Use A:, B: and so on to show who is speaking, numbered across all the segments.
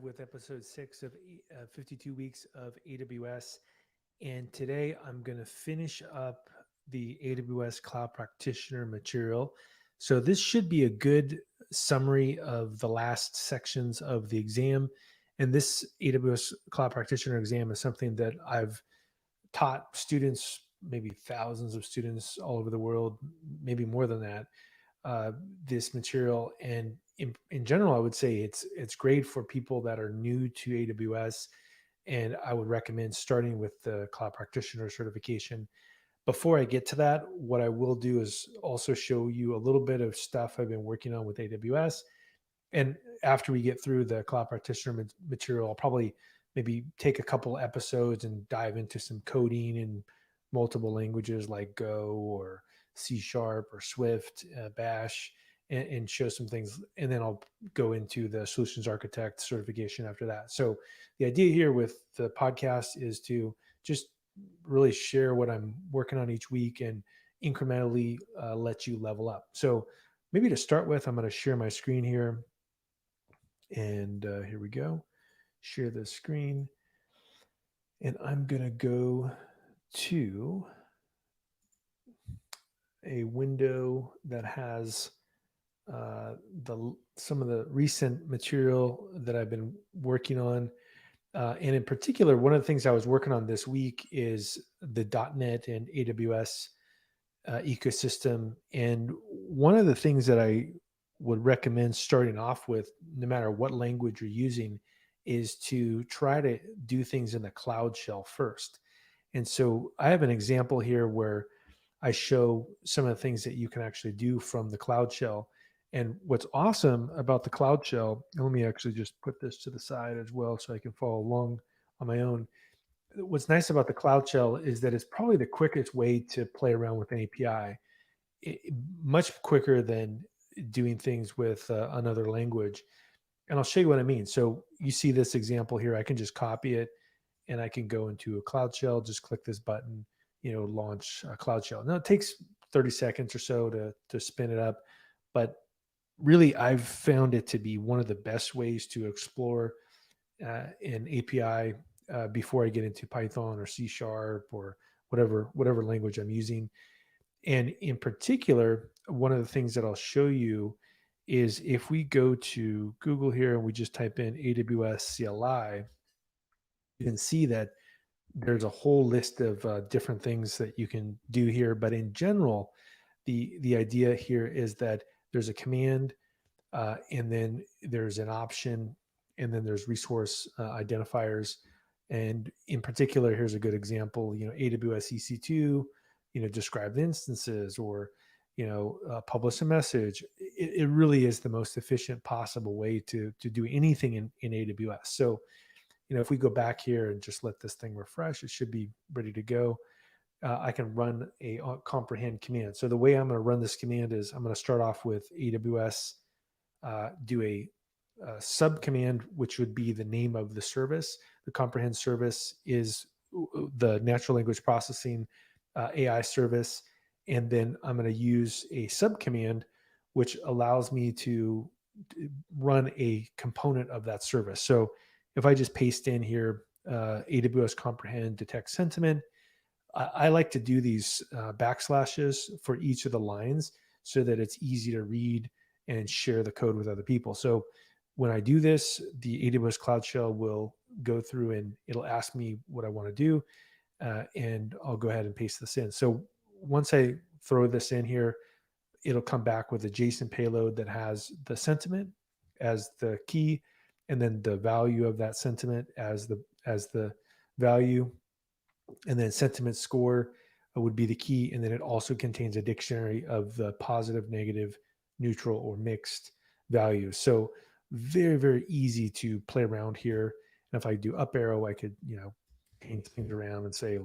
A: With episode 6 of 52 weeks of AWS. And today I'm going to finish up the AWS Cloud Practitioner material. So, this should be a good summary of the last sections of the exam. And this AWS Cloud Practitioner exam is something that I've taught students, maybe thousands of students all over the world, maybe more than that, this material. And in general, I would say it's great for people that are new to AWS. And I would recommend starting with the cloud practitioner certification. Before I get to that, what I will do is also show you a little bit of stuff I've been working on with AWS. And after we get through the cloud practitioner material, I'll probably maybe take a couple episodes and dive into some coding in multiple languages like Go or C Sharp or Swift, Bash, and show some things. And then I'll go into the solutions architect certification after that. So the idea here with the podcast is to just really share what I'm working on each week and incrementally let you level up. So maybe to start with, I'm going to share my screen here. And here we go. Share the screen. And I'm going to go to a window that has some of the recent material that I've been working on. And in particular, one of the things I was working on this week is the .NET and AWS ecosystem. And one of the things that I would recommend starting off with, no matter what language you're using, is to try to do things in the Cloud Shell first. And so I have an example here where I show some of the things that you can actually do from the Cloud Shell. And what's awesome about the Cloud Shell, and let me actually just put this to the side as well so I can follow along on my own. What's nice about the Cloud Shell is that it's probably the quickest way to play around with an API, much quicker than doing things with another language. And I'll show you what I mean. So you see this example here. I can just copy it and I can go into a Cloud Shell, just click this button, launch a Cloud Shell. Now it takes 30 seconds or so to spin it up, but really I've found it to be one of the best ways to explore an API before I get into Python or C Sharp or whatever language I'm using. And in particular, one of the things that I'll show you is if we go to Google here and we just type in AWS CLI, you can see that there's a whole list of different things that you can do here. But in general, the idea here is that there's a command, and then there's an option, and then there's resource identifiers. And in particular, here's a good example, AWS EC2, describe the instances, or, publish a message. It really is the most efficient possible way to do anything in AWS. So, if we go back here and just let this thing refresh, it should be ready to go. I can run a comprehend command. So the way I'm going to run this command is I'm going to start off with AWS, do a sub command, which would be the name of the service. The comprehend service is the natural language processing AI service. And then I'm going to use a sub command, which allows me to run a component of that service. So if I just paste in here, AWS comprehend detect sentiment, I like to do these backslashes for each of the lines so that it's easy to read and share the code with other people. So when I do this, the AWS Cloud Shell will go through and it'll ask me what I want to do, and I'll go ahead and paste this in. So once I throw this in here, it'll come back with a JSON payload that has the sentiment as the key, and then the value of that sentiment as the value, and then sentiment score would be the key. And then it also contains a dictionary of the positive, negative, neutral, or mixed values. So very, very easy to play around here. And if I do up arrow, I could, change things around and say,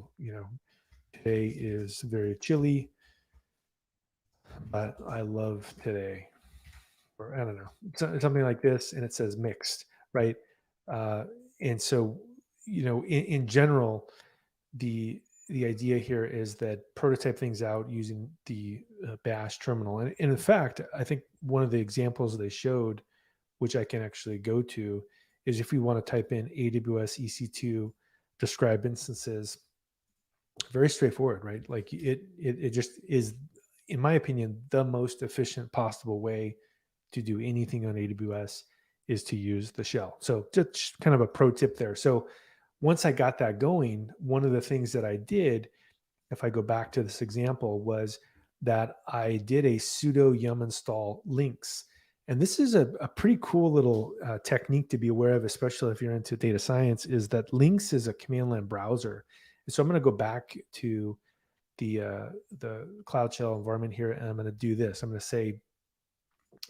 A: today is very chilly, but I love today. Or I don't know, something like this. And it says mixed, right? And so, in general, the idea here is that prototype things out using the bash terminal. And in fact, I think one of the examples they showed, which I can actually go to, is if we want to type in AWS EC2 describe instances, very straightforward, right? Like it just is, in my opinion, the most efficient possible way to do anything on AWS is to use the shell. So just kind of a pro tip there. So once I got that going, one of the things that I did, if I go back to this example, was that I did a sudo yum install links. And this is a pretty cool little technique to be aware of, especially if you're into data science, is that links is a command line browser. And so I'm going to go back to the Cloud Shell environment here, and I'm going to do this. I'm going to say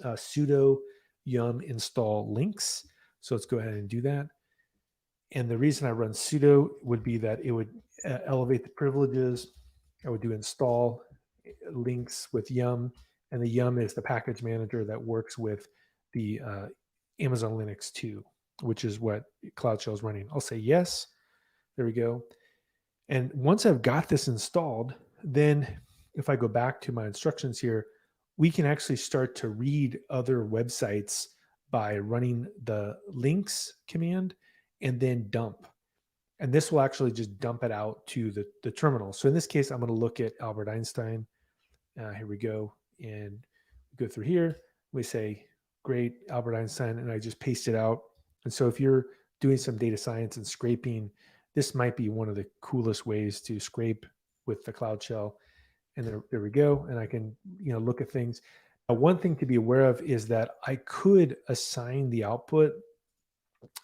A: sudo yum install links. So let's go ahead and do that. And the reason I run sudo would be that it would elevate the privileges. I would do install links with yum, and the yum is the package manager that works with the Amazon Linux 2, which is what Cloud Shell is running. I'll say yes. There we go. And once I've got this installed, then if I go back to my instructions here, we can actually start to read other websites by running the links command and then dump. And this will actually just dump it out to the terminal. So in this case, I'm going to look at Albert Einstein. Here we go. And we go through here. We say, great, Albert Einstein, and I just paste it out. And so if you're doing some data science and scraping, this might be one of the coolest ways to scrape with the Cloud Shell. And there we go. And I can, look at things. Now, one thing to be aware of is that I could assign the output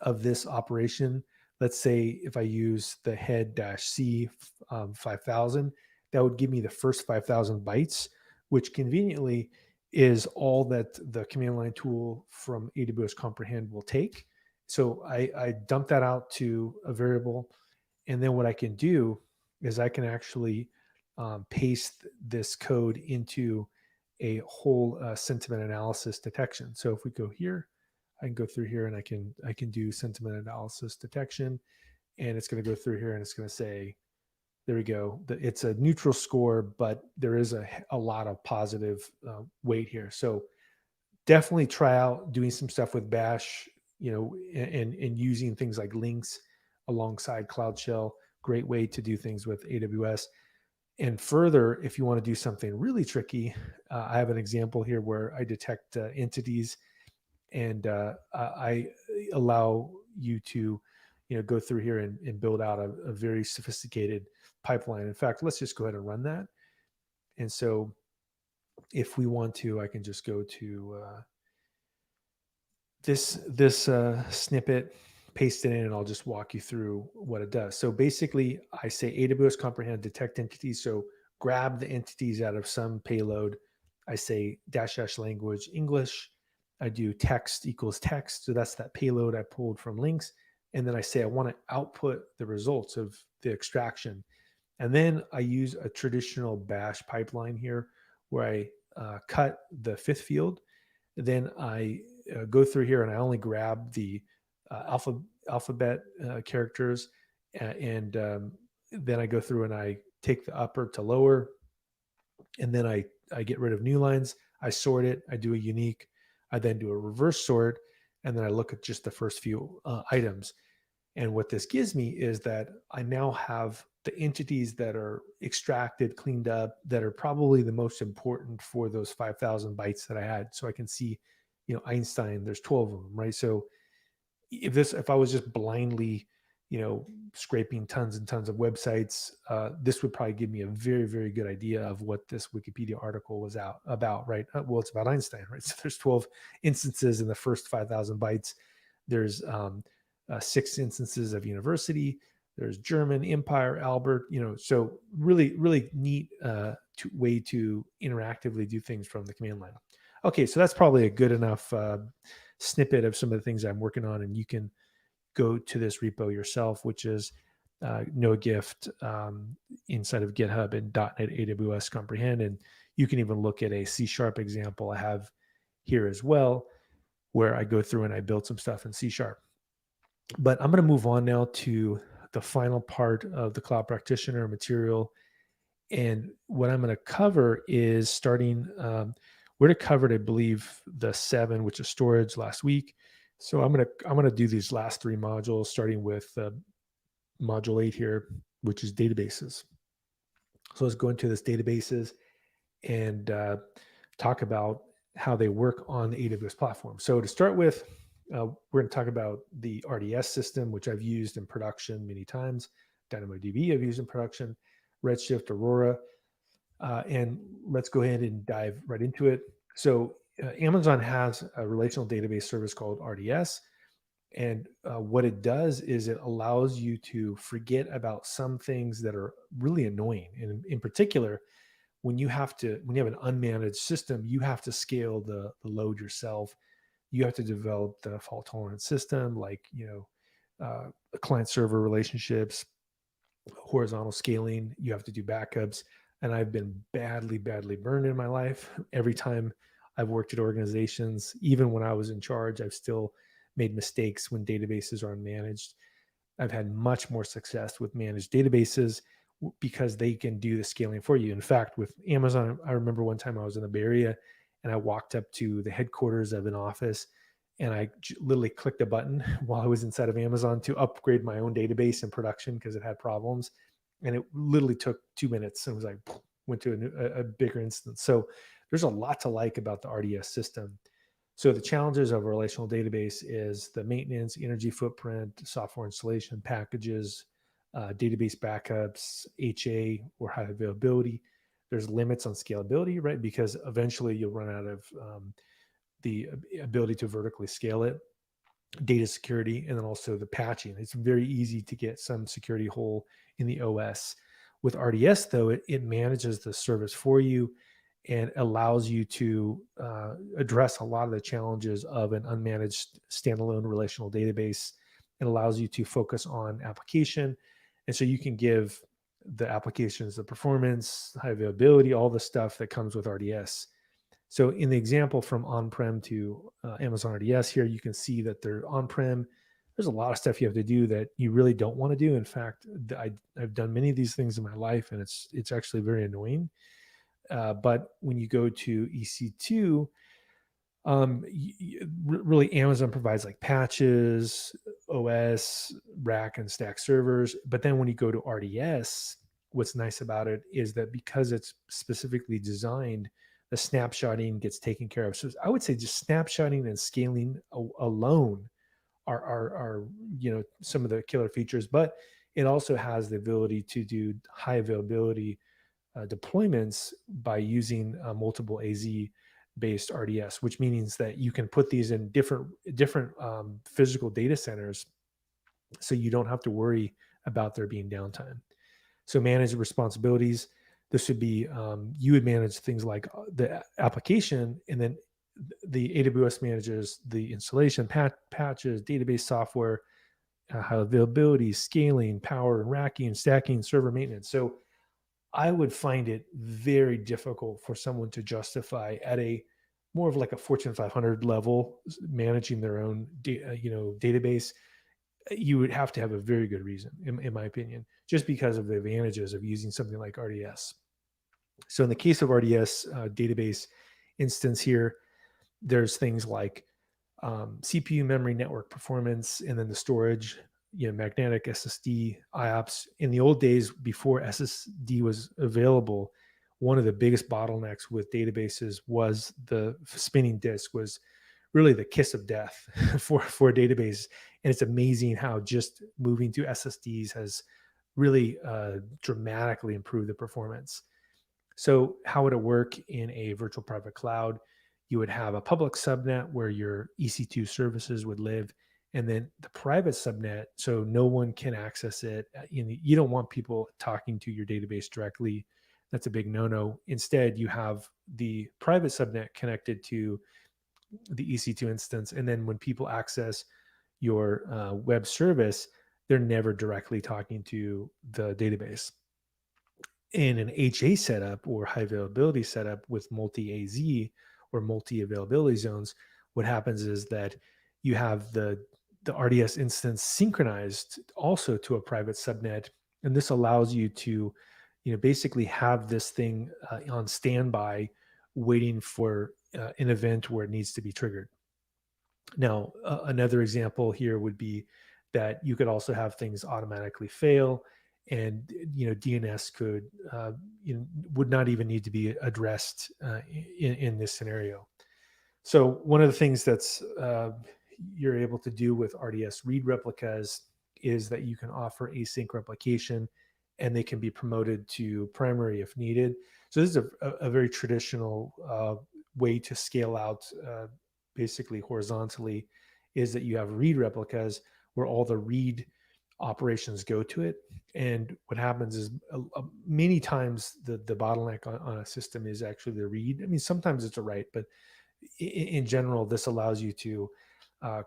A: of this operation. Let's say if I use the head-c 5000, that would give me the first 5,000 bytes, which conveniently is all that the command line tool from AWS Comprehend will take. So I dump that out to a variable. And then what I can do is I can actually paste this code into a whole sentiment analysis detection. So if we go here, I can go through here and I can do sentiment analysis detection, and it's going to go through here and it's going to say, there we go. It's a neutral score, but there is a lot of positive weight here. So definitely try out doing some stuff with Bash, and using things like links alongside Cloud Shell. Great way to do things with AWS. And further, if you want to do something really tricky, I have an example here where I detect entities, and I allow you to, go through here and build out a very sophisticated pipeline. In fact, let's just go ahead and run that. And so if we want to, I can just go to this snippet, paste it in, and I'll just walk you through what it does. So basically, I say AWS Comprehend detect entities. So grab the entities out of some payload. I say -- language English. I do text equals text. So that's that payload I pulled from links. And then I say I want to output the results of the extraction. And then I use a traditional bash pipeline here where I cut the fifth field. Then I go through here and I only grab the alphabet characters. And then I go through and I take the upper to lower. And then I get rid of new lines. I sort it. I do a unique. I then do a reverse sort, and then I look at just the first few items. And what this gives me is that I now have the entities that are extracted, cleaned up, that are probably the most important for those 5,000 bytes that I had. So I can see, Einstein, there's 12 of them, right? So if I was just blindly, scraping tons and tons of websites, this would probably give me a very, very good idea of what this Wikipedia article was out about, right? Well, it's about Einstein, right? So there's 12 instances in the first 5,000 bytes. There's 6 instances of university. There's German Empire, Albert, so really, really neat way to interactively do things from the command line. Okay, so that's probably a good enough snippet of some of the things I'm working on, and you can go to this repo yourself, which is NoGift inside of GitHub and .NET AWS Comprehend. And you can even look at a C# example I have here as well, where I go through and I build some stuff in C#. But I'm going to move on now to the final part of the Cloud Practitioner material. And what I'm going to cover is starting, we're to cover, I believe, the 7, which is storage last week. So I'm gonna do these last three modules, starting with module 8 here, which is databases. So let's go into this databases and talk about how they work on the AWS platform. So to start with, we're going to talk about the RDS system, which I've used in production many times. DynamoDB I've used in production, Redshift, Aurora, and let's go ahead and dive right into it. So Amazon has a relational database service called RDS. And what it does is it allows you to forget about some things that are really annoying. And in particular, when you have an unmanaged system, you have to scale the load yourself. You have to develop the fault tolerant system, like client server relationships, horizontal scaling. You have to do backups, and I've been badly burned in my life. Every time I've worked at organizations, even when I was in charge, I've still made mistakes when databases are unmanaged. I've had much more success with managed databases because they can do the scaling for you. In fact, with Amazon, I remember one time I was in the Bay Area and I walked up to the headquarters of an office and I literally clicked a button while I was inside of Amazon to upgrade my own database in production because it had problems. And it literally took 2 minutes and was like, went to a bigger instance. So there's a lot to like about the RDS system. So the challenges of a relational database is the maintenance, energy footprint, software installation, packages, database backups, HA or high availability. There's limits on scalability, right? Because eventually you'll run out of the ability to vertically scale it, data security, and then also the patching. It's very easy to get some security hole in the OS. With RDS, though, it manages the service for you and allows you to address a lot of the challenges of an unmanaged standalone relational database. It allows you to focus on application. And so you can give the applications the performance, high availability, all the stuff that comes with RDS. So in the example from on-prem to Amazon RDS here, you can see that they're on-prem. There's a lot of stuff you have to do that you really don't want to do. In fact, I've done many of these things in my life, and it's actually very annoying. But when you go to EC2, really Amazon provides like patches, OS, rack, and stack servers. But then when you go to RDS, what's nice about it is that because it's specifically designed, the snapshotting gets taken care of. So I would say just snapshotting and scaling alone are some of the killer features. But it also has the ability to do high availability deployments by using multiple AZ based RDS, which means that you can put these in different physical data centers, so you don't have to worry about there being downtime. So manage responsibilities. This would be you would manage things like the application, and then the AWS manages the installation, patches, database software, high availability, scaling, power and racking, stacking, server maintenance. So I would find it very difficult for someone to justify at a more of like a Fortune 500 level managing their own database. You would have to have a very good reason, in my opinion, just because of the advantages of using something like RDS. So in the case of RDS database instance here, there's things like CPU, memory, network performance, and then the storage, magnetic SSD, IOPS. In the old days, before SSD was available, one of the biggest bottlenecks with databases was the spinning disk was really the kiss of death for a database. And it's amazing how just moving to SSDs has really dramatically improved the performance. So how would it work in a virtual private cloud? You would have a public subnet where your EC2 services would live, and then the private subnet, so no one can access it. You don't want people talking to your database directly. That's a big no-no. Instead, you have the private subnet connected to the EC2 instance, and then when people access your web service, they're never directly talking to the database. In an HA setup or high availability setup with multi AZ or multi availability zones, what happens is that you have the RDS instance synchronized also to a private subnet, and this allows you to, basically have this thing on standby, waiting for an event where it needs to be triggered. Now, another example here would be that you could also have things automatically fail, and DNS could would not even need to be addressed in this scenario. So one of the things that's you're able to do with RDS read replicas is that you can offer async replication, and they can be promoted to primary if needed. So this is a very traditional way to scale out, basically horizontally, is that you have read replicas where all the read operations go to it. And what happens is many times the bottleneck on a system is actually the read. I mean, sometimes it's a write, but in general, this allows you to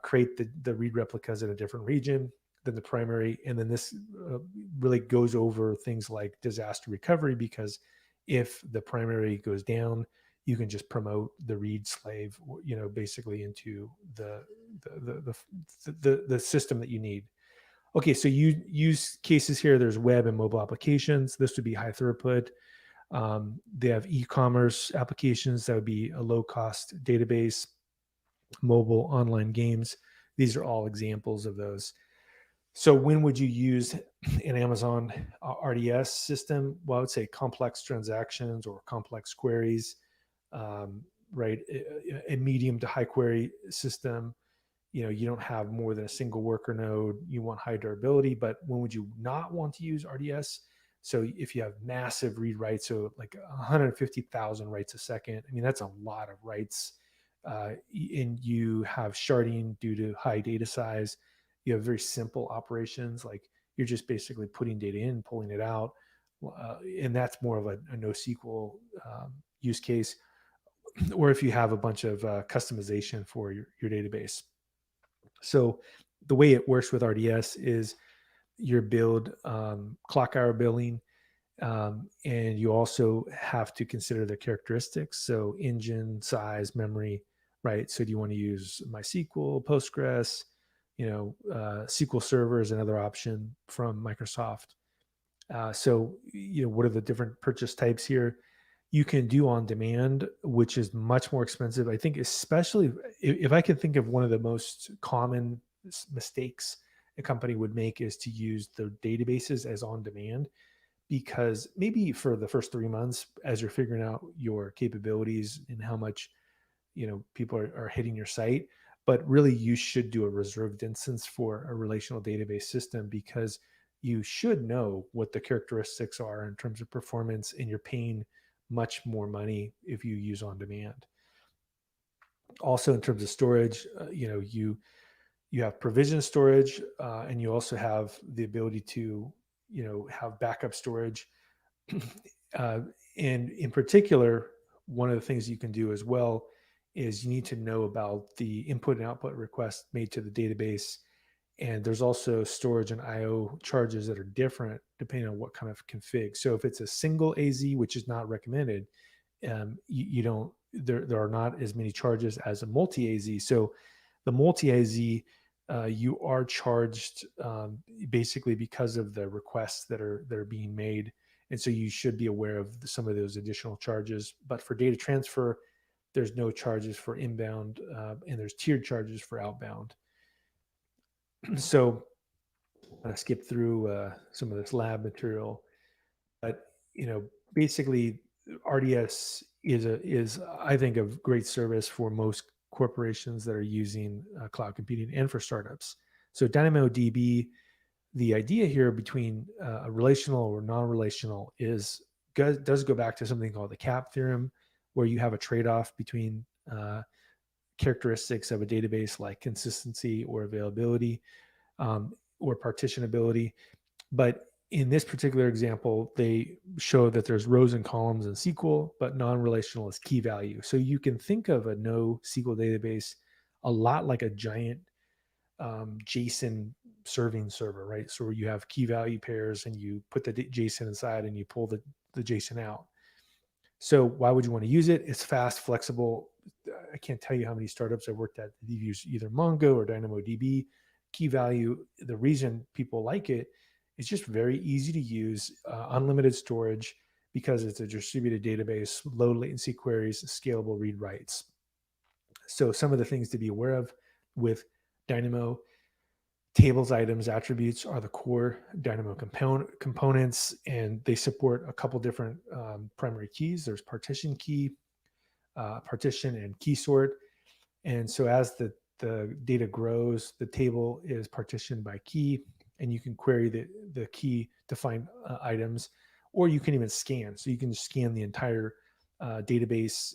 A: create the read replicas in a different region than the primary. And then this really goes over things like disaster recovery, because if the primary goes down, you can just promote the read slave, basically into the system that you need. Okay, so you use cases here. There's web and mobile applications. This would be high throughput. They have e-commerce applications. That would be a low-cost database, mobile online games. These are all examples of those. So when would you use an Amazon RDS system? Well, I would say complex transactions or complex queries, right? A medium to high query system. You don't have more than a single worker node. You want high durability. But when would you not want to use RDS? So if you have massive read writes, so like 150,000 writes a second, I mean, that's a lot of writes. And you have sharding due to high data size. You have very simple operations, like you're just basically putting data in, pulling it out. And that's more of a NoSQL use case. Or if you have a bunch of customization for your database. So the way it works with RDS is your build clock hour billing, and you also have to consider the characteristics. So engine, size, memory, right? So do you want to use MySQL, Postgres, SQL Server is another option from Microsoft. So what are the different purchase types here? You can do on demand, which is much more expensive. I think, especially if I can think of one of the most common mistakes a company would make, is to use the databases as on demand, because maybe for the first 3 months, as you're figuring out your capabilities and how much people are hitting your site, but really you should do a reserved instance for a relational database system, because you should know what the characteristics are in terms of performance, and you're paying much more money if you use on demand. Also, in terms of storage, you have provision storage, and you also have the ability to have backup storage. uh, and in particular, one of the things you can do as well is you need to know about the input and output requests made to the database. And there's also storage and IO charges that are different depending on what kind of config. So if it's a single AZ, which is not recommended, you don't, there are not as many charges as a multi AZ. So the multi AZ, you are charged basically because of the requests that are being made, and so you should be aware of some of those additional charges. But for data transfer, there's no charges for inbound, and there's tiered charges for outbound. So I'm going to skip through some of this lab material, but basically RDS is I think a great service for most corporations that are using cloud computing, and for startups. So DynamoDB, the idea here between a relational or non-relational does go back to something called the CAP theorem, where you have a trade-off between characteristics of a database like consistency or availability, or partitionability. But in this particular example, they show that there's rows and columns in SQL, but non-relational is key value. So you can think of a NoSQL database a lot like a giant JSON serving server, right? So where you have key value pairs, and you put the JSON inside and you pull the JSON out. So why would you want to use it? It's fast, flexible. I can't tell you how many startups I've worked at that use either Mongo or DynamoDB. Key value, the reason people like it, it's just very easy to use, unlimited storage, because it's a distributed database, low latency queries, scalable read writes. So some of the things to be aware of: with Dynamo. Tables, items, attributes are the core Dynamo components, and they support a couple different primary keys. There's partition key, partition, and key sort. And so as the data grows, the table is partitioned by key, and you can query the key to find items, or you can even scan. So you can scan the entire database.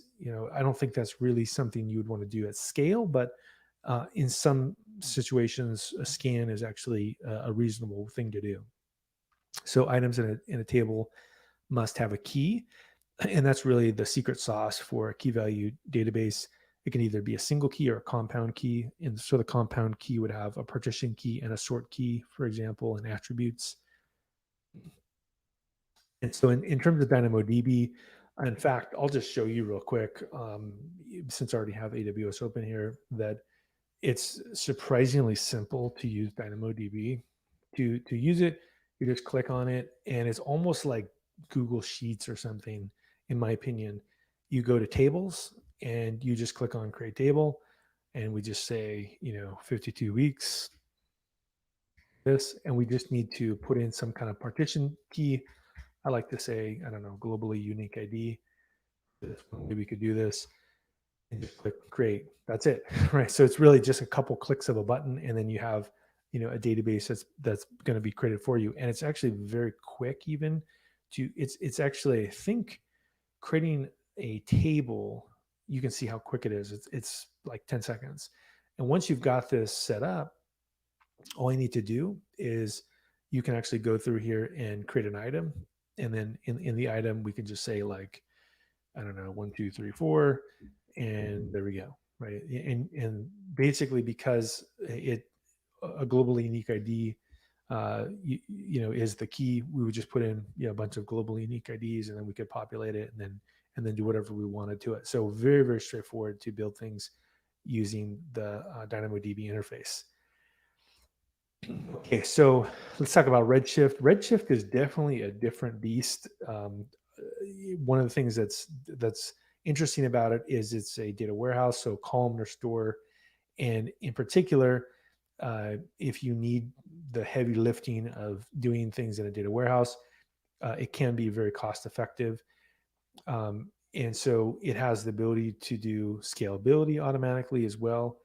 A: I don't think that's really something you would want to do at scale, but in some situations, a scan is actually a reasonable thing to do. So items in a table must have a key, and that's really the secret sauce for a key value database. It can either be a single key or a compound key. And so the compound key would have a partition key and a sort key, for example, and attributes. And so in terms of DynamoDB, in fact, I'll just show you real quick, since I already have AWS open here, that it's surprisingly simple to use DynamoDB. To use it, you just click on it, and it's almost like Google Sheets or something, in my opinion. You go to tables, and you just click on create table, and we just say, 52 weeks, this, and we just need to put in some kind of partition key. I like to say, I don't know, globally unique ID. Maybe we could do this and just click create. That's it, right? So it's really just a couple clicks of a button, and then you have, a database that's going to be created for you, and it's actually very quick. Even it's actually, I think, creating a table. You can see how quick it is. It's like 10 seconds, and once you've got this set up, all you need to do is you can actually go through here and create an item, and then in the item we can just say, like, I don't know, 1, 2, 3, 4, and there we go, right? And basically, because a globally unique ID, is the key, we would just put in a bunch of globally unique IDs, and then we could populate it, and then do whatever we wanted to it. So very, very straightforward to build things using the DynamoDB interface. Okay, so let's talk about Redshift. Redshift is definitely a different beast. One of the things that's interesting about it is it's a data warehouse, so columnar store, and in particular, if you need the heavy lifting of doing things in a data warehouse, it can be very cost effective. And so it has the ability to do scalability automatically as well.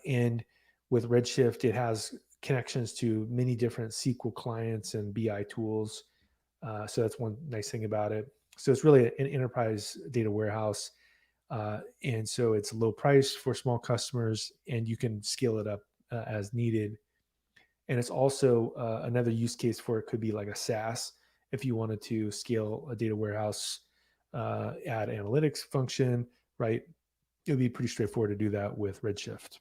A: And with Redshift, it has connections to many different SQL clients and BI tools. So that's one nice thing about it. So it's really an enterprise data warehouse. And so it's low price for small customers, and you can scale it up as needed. And it's also another use case for it could be like a SaaS. If you wanted to scale a data warehouse, add analytics function, right? It would be pretty straightforward to do that with Redshift.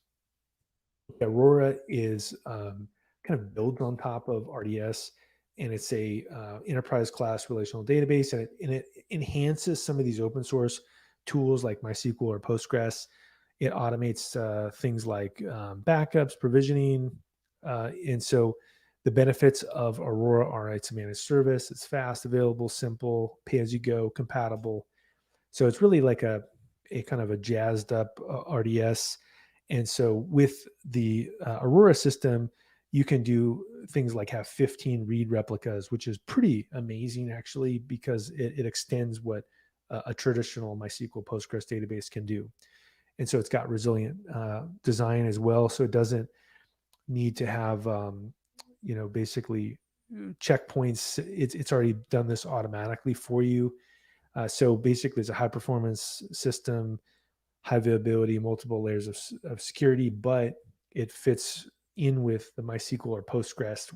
A: Aurora is kind of builds on top of RDS, and it's a enterprise class relational database, and it enhances some of these open source tools like MySQL or Postgres. It automates things like backups, provisioning, and so the benefits of Aurora are it's a managed service, it's fast, available, simple, pay as you go, compatible. So it's really like a kind of a jazzed up RDS. And so with the Aurora system, you can do things like have 15 read replicas, which is pretty amazing actually, because it extends what a traditional MySQL Postgres database can do. And so it's got resilient design as well. So it doesn't need to have, basically checkpoints. It's already done this automatically for you. So basically, it's a high performance system, high availability, multiple layers of security, but it fits in with the MySQL or Postgres,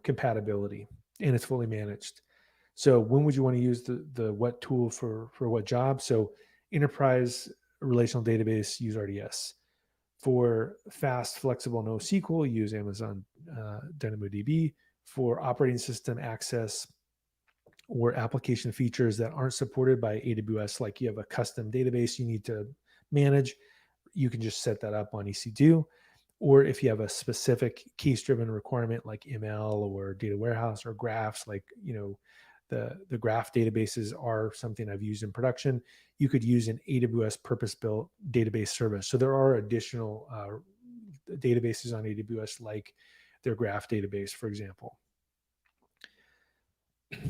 A: compatibility, and it's fully managed. So when would you want to use the what tool for what job? So enterprise relational database, use RDS. For fast, flexible NoSQL, use Amazon DynamoDB. For operating system access or application features that aren't supported by AWS, like you have a custom database you need to manage, you can just set that up on EC2. Or if you have a specific case-driven requirement like ML or data warehouse or graphs, like the graph databases are something I've used in production. You could use an AWS purpose-built database service. So there are additional databases on AWS, like their graph database, for example.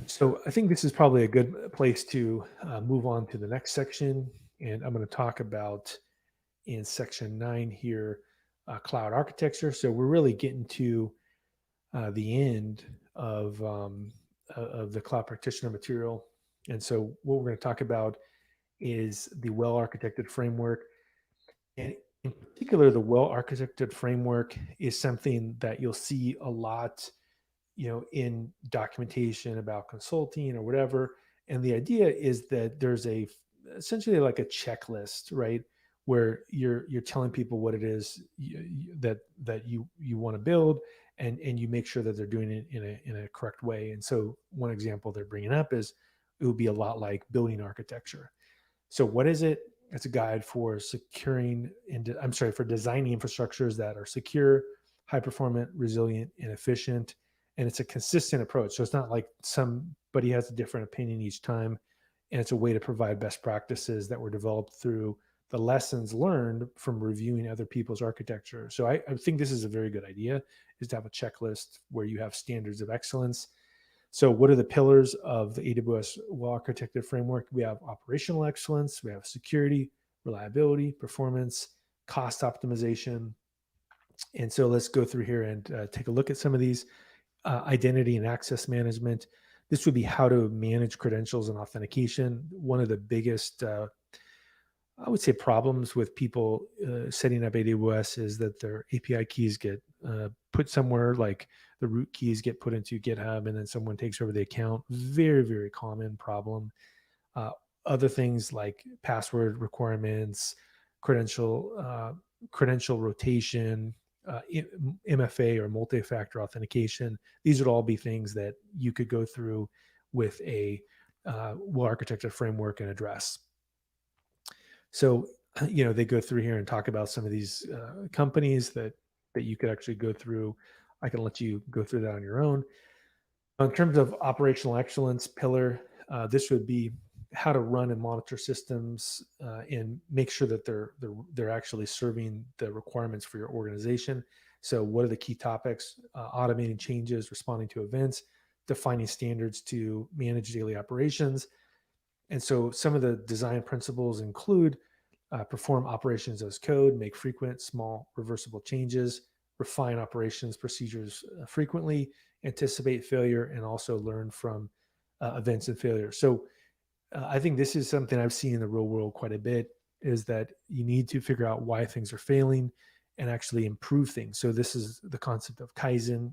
A: So I think this is probably a good place to move on to the next section. And I'm going to talk about in section 9 here, cloud architecture. So we're really getting to the end of the cloud practitioner material. And so what we're going to talk about is the well-architected framework. And in particular, the well-architected framework is something that you'll see a lot, in documentation about consulting or whatever. And the idea is that there's essentially like a checklist, right? Where you're telling people what it is that you want to build, and you make sure that they're doing it in a correct way. And so one example they're bringing up is it would be a lot like building architecture. So what is it? It's a guide for for designing infrastructures that are secure, high performant, resilient, and efficient. And it's a consistent approach. So it's not like somebody has a different opinion each time. And it's a way to provide best practices that were developed through the lessons learned from reviewing other people's architecture. So I think this is a very good idea, is to have a checklist where you have standards of excellence. So what are the pillars of the AWS well-architected framework? We have operational excellence, we have security, reliability, performance, cost optimization. And so let's go through here and take a look at some of these. Identity and access management. This would be how to manage credentials and authentication. One of the biggest, I would say, problems with people setting up AWS is that their API keys get put somewhere, like the root keys get put into GitHub, and then someone takes over the account. Very, very common problem. Other things like password requirements, credential rotation, MFA or multi-factor authentication. These would all be things that you could go through with a well-architected framework and address. So, they go through here and talk about some of these companies that you could actually go through. I can let you go through that on your own. In terms of operational excellence pillar, this would be how to run and monitor systems and make sure that they're actually serving the requirements for your organization. So what are the key topics? Automating changes, responding to events, defining standards to manage daily operations. And so some of the design principles include perform operations as code, make frequent, small, reversible changes, refine operations procedures frequently, anticipate failure, and also learn from events and failure. So I think this is something I've seen in the real world quite a bit, is that you need to figure out why things are failing and actually improve things. So this is the concept of Kaizen,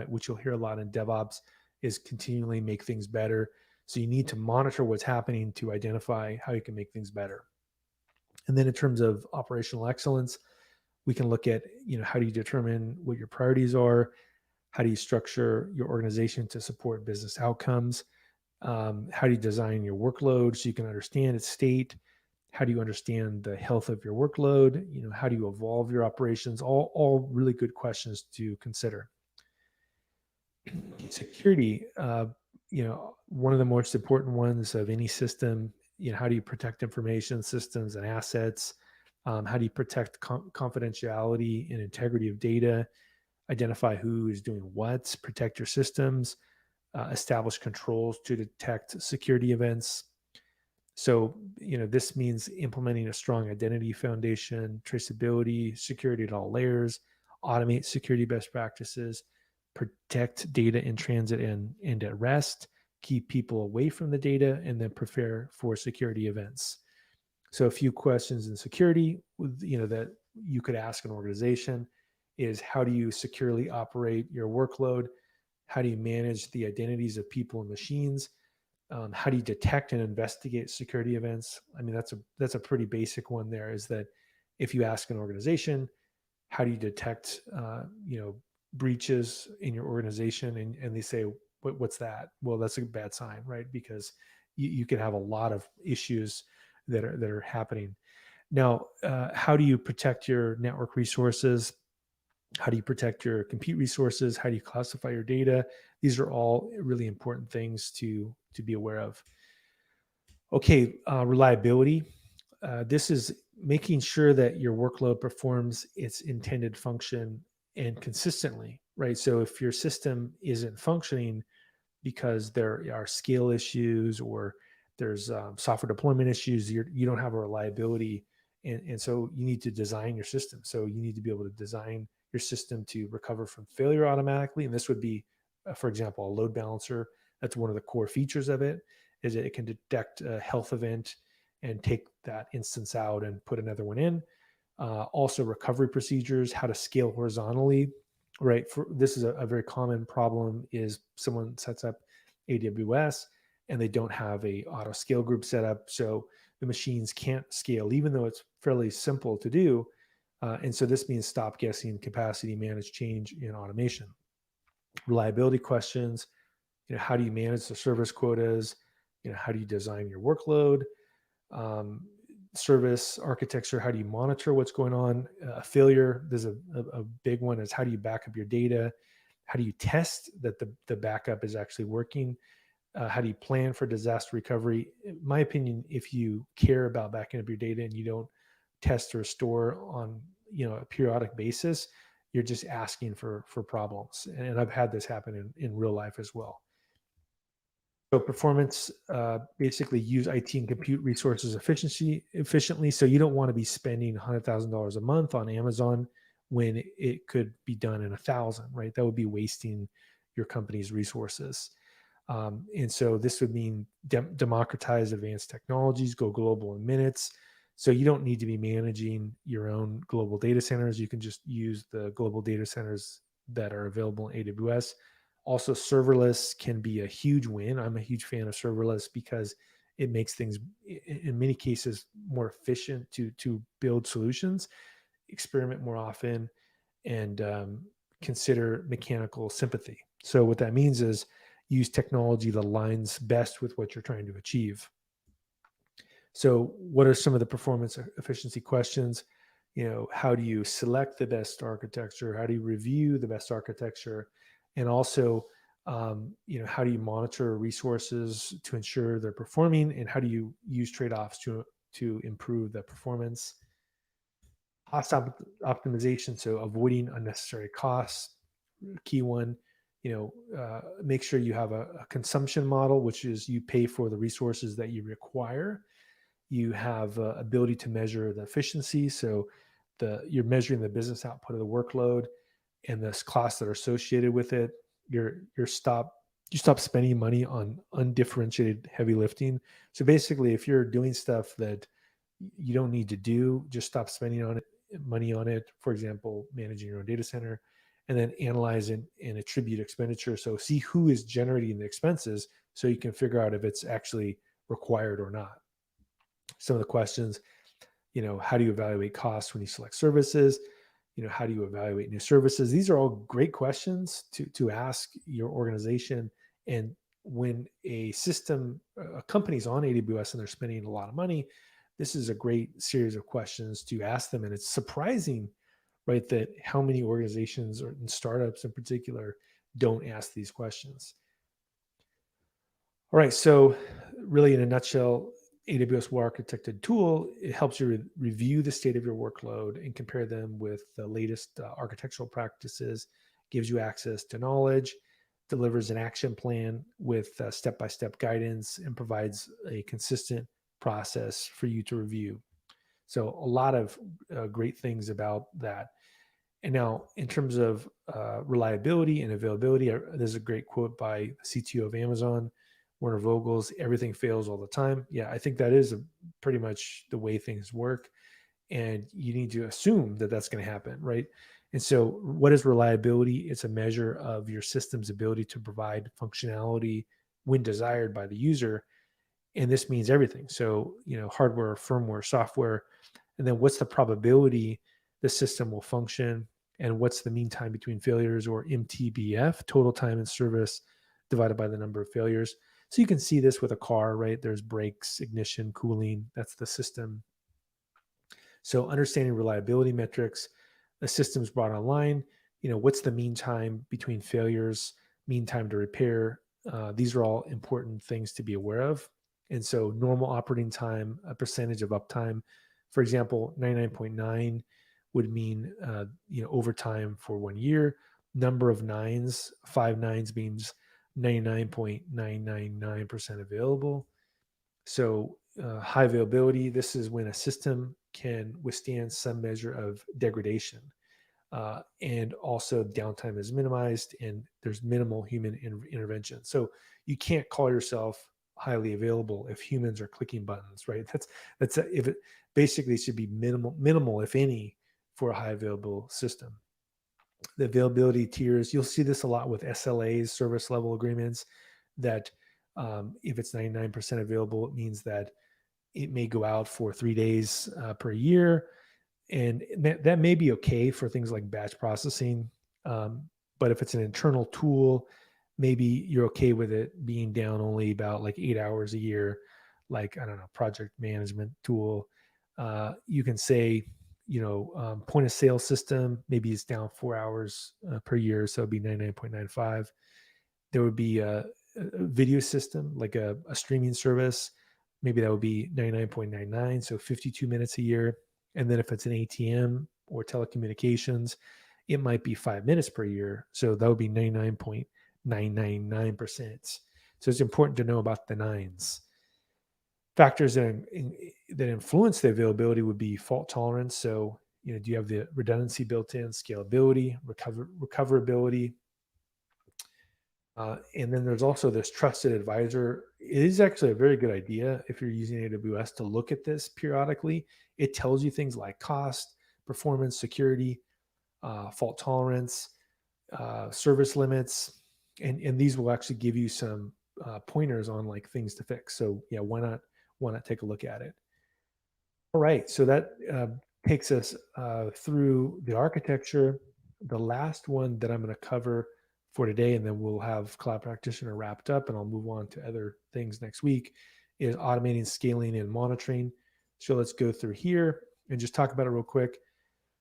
A: which you'll hear a lot in DevOps, is continually make things better. So you need to monitor what's happening to identify how you can make things better. And then in terms of operational excellence, we can look at, how do you determine what your priorities are? How do you structure your organization to support business outcomes? How do you design your workload so you can understand its state? How do you understand the health of your workload? How do you evolve your operations? All really good questions to consider. Security, one of the most important ones of any system. How do you protect information systems and assets? How do you protect confidentiality and integrity of data? Identify who is doing what, protect your systems, establish controls to detect security events. So, this means implementing a strong identity foundation, traceability, security at all layers, automate security best practices, protect data in transit and at rest, keep people away from the data, and then prepare for security events. So a few questions in security, that you could ask an organization is, how do you securely operate your workload? How do you manage the identities of people and machines? How do you detect and investigate security events? I mean, that's a pretty basic one there, is that if you ask an organization, how do you detect, breaches in your organization? And they say, what's that? Well, that's a bad sign, right? Because you could have a lot of issues that are happening. Now, how do you protect your network resources? How do you protect your compute resources? How do you classify your data? These are all really important things to be aware of. Okay, reliability. This is making sure that your workload performs its intended function and consistently, right? So if your system isn't functioning because there are scale issues or there's software deployment issues, you don't have a reliability. And so you need to design your system. So you need to be able to design your system to recover from failure automatically. And this would be, for example, a load balancer. That's one of the core features of it, is that it can detect a health event and take that instance out and put another one in. Also recovery procedures, how to scale horizontally, right? This is a very common problem, is someone sets up AWS and they don't have a auto scale group set up. So the machines can't scale, even though it's fairly simple to do. And so this means stop guessing capacity, manage change in automation. Reliability questions, how do you manage the service quotas? How do you design your workload? um, Service architecture, how do you monitor what's going on? Failure, there's a big one, is how do you back up your data? How do you test that the backup is actually working? How do you plan for disaster recovery? In my opinion, if you care about backing up your data and you don't test or restore on a periodic basis, you're just asking for problems. And I've had this happen in real life as well. So performance, basically use IT and compute resources efficiently. So you don't want to be spending $100,000 a month on Amazon when it could be done in 1,000, right? That would be wasting your company's resources. And so this would mean democratize advanced technologies, go global in minutes. So you don't need to be managing your own global data centers. You can just use the global data centers that are available in AWS. Also, serverless can be a huge win. I'm a huge fan of serverless because it makes things, in many cases, more efficient to build solutions, experiment more often, and consider mechanical sympathy. So what that means is use technology that aligns best with what you're trying to achieve. So what are some of the performance efficiency questions? How do you select the best architecture? How do you review the best architecture? And also, how do you monitor resources to ensure they're performing? And how do you use trade-offs to improve the performance? Cost optimization, so avoiding unnecessary costs, key one. Make sure you have a consumption model, which is you pay for the resources that you require. You have ability to measure the efficiency, so you're measuring the business output of the workload and the costs that are associated with it. You stop spending money on undifferentiated heavy lifting. So basically, if you're doing stuff that you don't need to do, just stop spending money on it. For example, managing your own data center, and then analyze and attribute expenditure. So see who is generating the expenses, so you can figure out if it's actually required or not. Some of the questions, how do you evaluate costs when you select services? How do you evaluate new services? These are all great questions to ask your organization. And when a company's on AWS and they're spending a lot of money, this is a great series of questions to ask them. And it's surprising, right, that how many organizations or startups in particular don't ask these questions. All right, so really in a nutshell, AWS well-architected tool, it helps you review the state of your workload and compare them with the latest architectural practices, gives you access to knowledge, delivers an action plan with step-by-step guidance, and provides a consistent process for you to review. So a lot of great things about that. And now, in terms of reliability and availability, there's a great quote by the CTO of Amazon, Werner Vogels: "Everything fails all the time." Yeah, I think that is pretty much the way things work. And you need to assume that that's going to happen, right? And so, what is reliability? It's a measure of your system's ability to provide functionality when desired by the user. And this means everything. So, hardware, firmware, software. And then what's the probability the system will function? And what's the mean time between failures, or MTBF, total time in service divided by the number of failures? So you can see this with a car, right? There's brakes, ignition, cooling. That's the system. So understanding reliability metrics, the system's brought online, what's the mean time between failures, mean time to repair. These are all important things to be aware of. And so normal operating time, a percentage of uptime, for example, 99.9 would mean overtime for 1 year. Number of nines, 5 nines means 99.999% available. So high availability, this is when a system can withstand some measure of degradation. And also downtime is minimized and there's minimal human intervention. So you can't call yourself highly available if humans are clicking buttons, right? If it basically should be minimal, if any, for a high available system. The availability tiers, you'll see this a lot with SLAs, service level agreements, that if it's 99% available, it means that it may go out for 3 days per year. And that may be okay for things like batch processing. But if it's an internal tool, maybe you're okay with it being down only about like 8 hours a year, like, I don't know, project management tool. You can say, point of sale system, maybe it's down 4 hours per year. So it'd be 99.95. There would be a video system, like a streaming service. Maybe that would be 99.99, so 52 minutes a year. And then if it's an ATM or telecommunications, it might be 5 minutes per year. So that would be 99.999%. So it's important to know about the nines. Factors that influence the availability would be fault tolerance. So, do you have the redundancy built in, scalability, recoverability? And then there's also this trusted advisor. It is actually a very good idea if you're using AWS to look at this periodically. It tells you things like cost, performance, security, fault tolerance, service limits, and these will actually give you some pointers on like things to fix. So yeah, why not take a look at it? All right, so that takes us through the architecture. The last one that I'm going to cover for today, and then we'll have Cloud Practitioner wrapped up, and I'll move on to other things next week, is automating, scaling, and monitoring. So let's go through here and just talk about it real quick.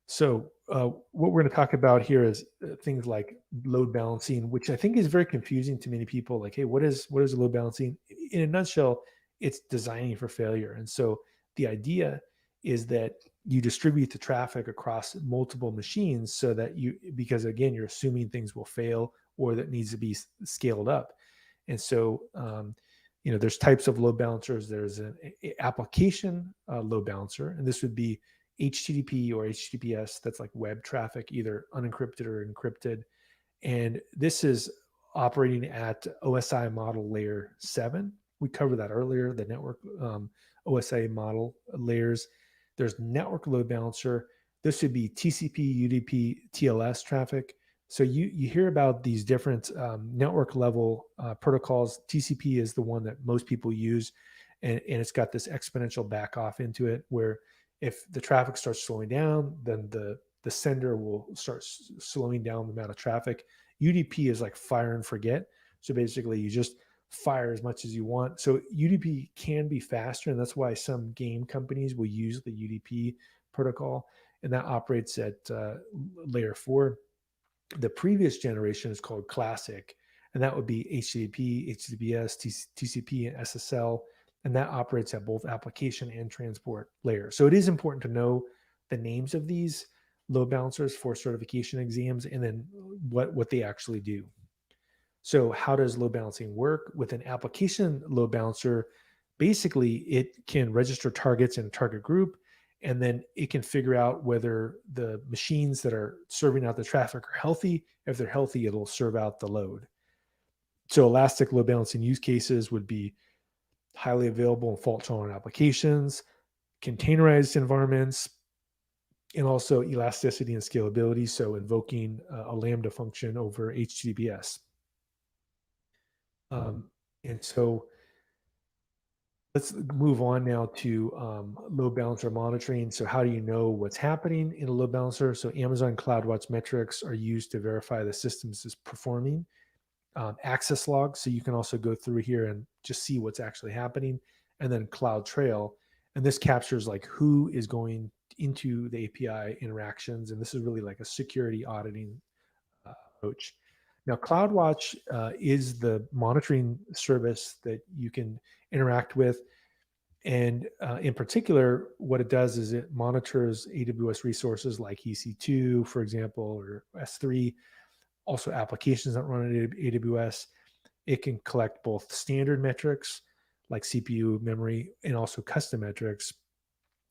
A: So what we're going to talk about here is things like load balancing, which I think is very confusing to many people. Like, hey, what is load balancing? In a nutshell, it's designing for failure. And so the idea is that you distribute the traffic across multiple machines so that because again, you're assuming things will fail or that needs to be scaled up. And so, there's types of load balancers. There's an application load balancer, and this would be HTTP or HTTPS. That's like web traffic, either unencrypted or encrypted. And this is operating at OSI model layer 7. We covered that earlier, the network OSI model layers. There's network load balancer. This would be TCP, UDP, TLS traffic. So you hear about these different network level protocols. TCP is the one that most people use, and it's got this exponential back off into it, where if the traffic starts slowing down, then the sender will start slowing down the amount of traffic. UDP is like fire and forget. So basically, you just fire as much as you want. So UDP can be faster, and that's why some game companies will use the UDP protocol, and that operates at layer 4. The previous generation is called Classic, and that would be HTTP, HTTPS, TCP, and SSL, and that operates at both application and transport layers. So it is important to know the names of these load balancers for certification exams, and then what they actually do. So how does load balancing work? With an application load balancer, basically it can register targets in a target group, and then it can figure out whether the machines that are serving out the traffic are healthy. If they're healthy, it'll serve out the load. So elastic load balancing use cases would be highly available and fault tolerant applications, containerized environments, and also elasticity and scalability. So invoking a Lambda function over HTTPS. And so let's move on now to load balancer monitoring. So how do you know what's happening in a load balancer? So Amazon CloudWatch metrics are used to verify the systems is performing. Access logs, so you can also go through here and just see what's actually happening. And then CloudTrail, and this captures like who is going into the API interactions. And this is really like a security auditing approach. Now, CloudWatch is the monitoring service that you can interact with. And in particular, what it does is it monitors AWS resources like EC2, for example, or S3, also applications that run on AWS. It can collect both standard metrics like CPU, memory, and also custom metrics.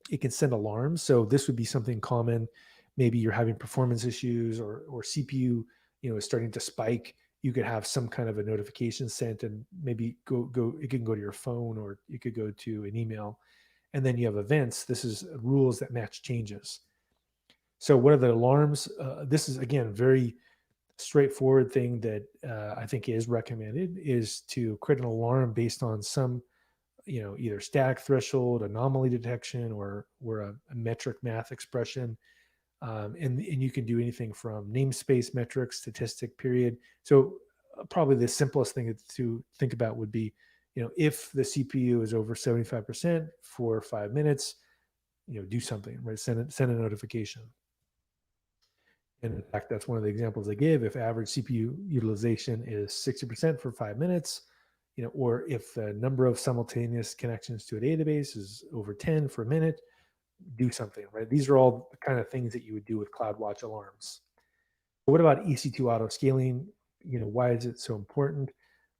A: It can send alarms. So this would be something common. Maybe you're having performance issues, or CPU, is starting to spike. You could have some kind of a notification sent, and maybe it can go to your phone, or it could go to an email. And then you have events. This is rules that match changes. So what are the alarms? This is, again, very straightforward thing that I think is recommended, is to create an alarm based on some, either static threshold, anomaly detection, or a metric math expression. And you can do anything from namespace, metric, statistic, period. So probably the simplest thing to think about would be, if the CPU is over 75% for 5 minutes, do something, right? Send a notification. And in fact, that's one of the examples they give. If average CPU utilization is 60% for 5 minutes, or if the number of simultaneous connections to a database is over 10 for a minute, do something, right? These are all the kind of things that you would do with CloudWatch alarms. What about EC2 auto scaling? Why is it so important?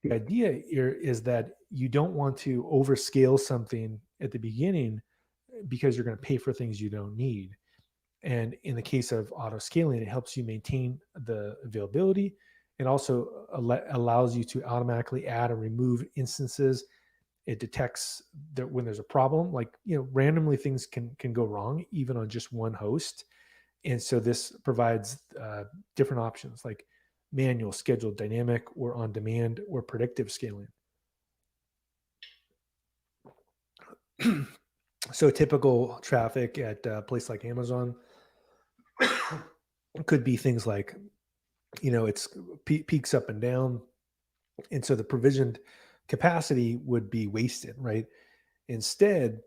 A: The idea here is that you don't want to overscale something at the beginning because you're going to pay for things you don't need. And in the case of auto scaling, it helps you maintain the availability, and also allows you to automatically add and remove instances. It detects that when there's a problem, like, randomly things can go wrong even on just one host. And so this provides different options like manual, scheduled, dynamic, or on demand, or predictive scaling. So typical traffic at a place like Amazon could be things like, it's peaks up and down. And so the provisioned capacity would be wasted, right? Instead,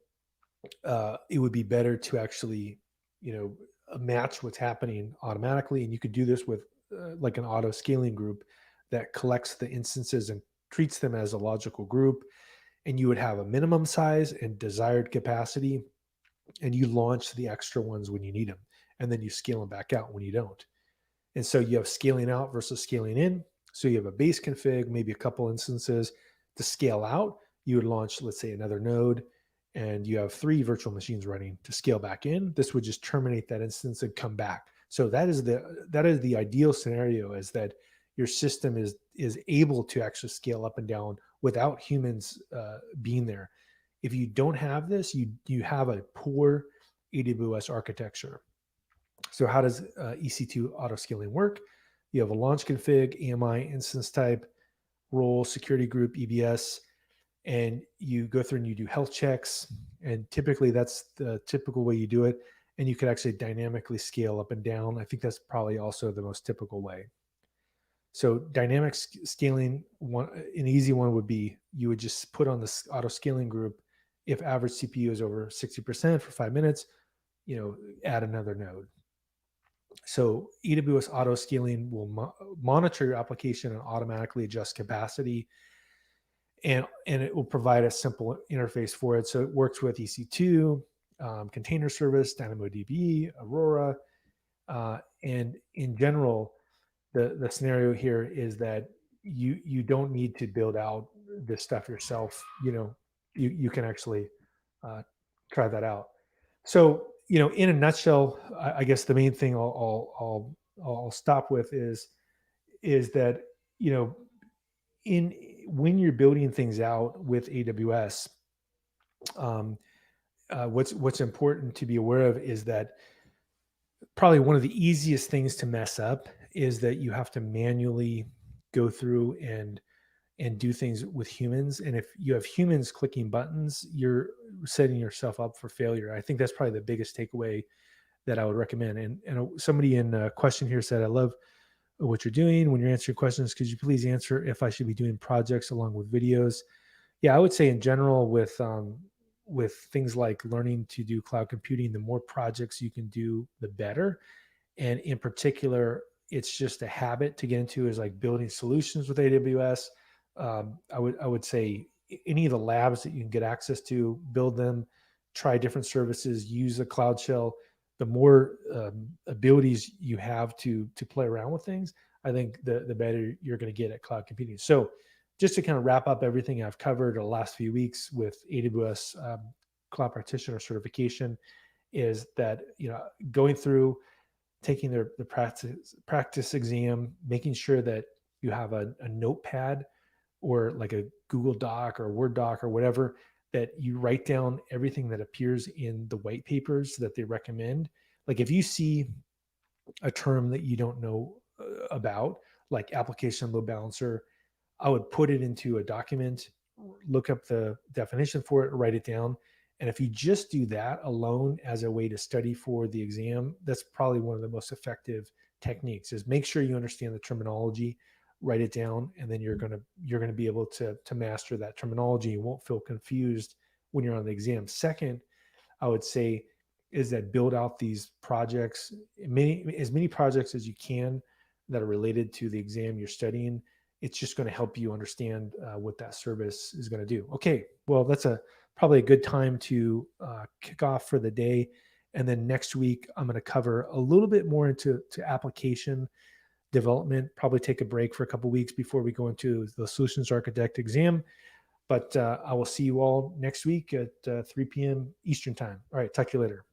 A: it would be better to actually, match what's happening automatically. And you could do this with like an auto scaling group that collects the instances and treats them as a logical group. And you would have a minimum size and desired capacity, and you launch the extra ones when you need them. And then you scale them back out when you don't. And so you have scaling out versus scaling in. So you have a base config, maybe a couple instances. To scale out, you would launch, let's say, another node, and you have 3 virtual machines running. To scale back in, this would just terminate that instance and come back. So that is the ideal scenario, is that your system is able to actually scale up and down without humans being there. If you don't have this, you have a poor AWS architecture. So how does EC2 auto scaling work? You have a launch config, AMI, instance type, role, security group, EBS, and you go through and you do health checks. And typically that's the typical way you do it. And you could actually dynamically scale up and down. I think that's probably also the most typical way. So dynamic scaling, an easy one would be, you would just put on the auto scaling group, if average CPU is over 60% for 5 minutes, add another node. So AWS auto scaling will monitor your application and automatically adjust capacity, and it will provide a simple interface for it. So it works with EC2, container service, DynamoDB, Aurora, and in general, the scenario here is that you don't need to build out this stuff yourself. You can actually try that out. So, in a nutshell, I guess the main thing I'll stop with is that, in when you're building things out with AWS, what's important to be aware of is that probably one of the easiest things to mess up is that you have to manually go through and do things with humans. And if you have humans clicking buttons, you're setting yourself up for failure. I think that's probably the biggest takeaway that I would recommend. And somebody in a question here said, I love what you're doing. When you're answering questions, could you please answer if I should be doing projects along with videos? Yeah, I would say in general, with things like learning to do cloud computing, the more projects you can do, the better. And in particular, it's just a habit to get into, is like building solutions with AWS. I would say any of the labs that you can get access to, build them, try different services, use a cloud shell. The more abilities you have to play around with things, I think the better you're going to get at cloud computing. So just to kind of wrap up everything I've covered the last few weeks with AWS cloud practitioner certification, is that, going through, taking the practice exam, making sure that you have a notepad or like a Google Doc or a Word doc or whatever, that you write down everything that appears in the white papers that they recommend. Like if you see a term that you don't know about, like application load balancer, I would put it into a document, look up the definition for it, write it down. And if you just do that alone as a way to study for the exam, that's probably one of the most effective techniques, is make sure you understand the terminology, write it down, and then you're going to be able to master that terminology. You won't feel confused when you're on the exam. Second, I would say, is that build out these projects, as many projects as you can that are related to the exam you're studying. It's just going to help you understand what that service is going to do. Okay, well, that's probably a good time to kick off for the day. And then next week, I'm going to cover a little bit more into application development. Probably take a break for a couple of weeks before we go into the solutions architect exam. But I will see you all next week at 3 p.m. Eastern time. All right, talk to you later.